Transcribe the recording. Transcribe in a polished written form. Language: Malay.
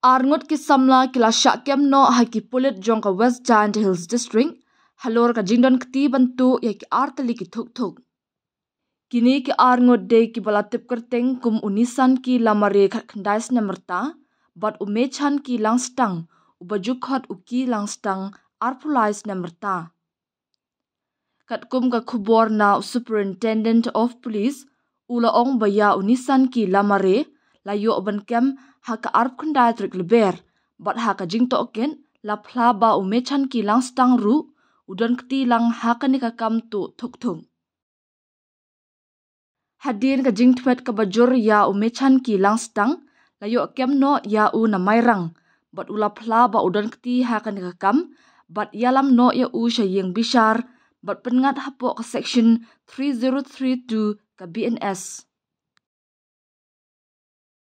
Arngot ki samla kila syakem no haki pulit jong ka West Giant Hills District, halor ka jingdon kti bantu ya ki artali ki thuk. Kini ki arngot de ki balatip kerteng kum unisan ki lamare khat khandais namerta, bat umechan ki langstang, ubajukhat uki langstang arpulais namerta. Kat kum ka khubor na Superintendent of Police, ula ong baya unisan ki lamare, layo oban kem haka arp khandai trik leber, bat haka jingto ken la phla ba umechan ki langstang ru, udan kti lang haka ni kakam tu thuk. Hadin ka jingtwet ka bajur ya umechan ki langstang, layo kem no ya u na mairang, bat ula phla ba udan kti haka ni kakam, bat yalam no ya u syayeng bishar, bat pengat hapo ka section 3032 ka BNS.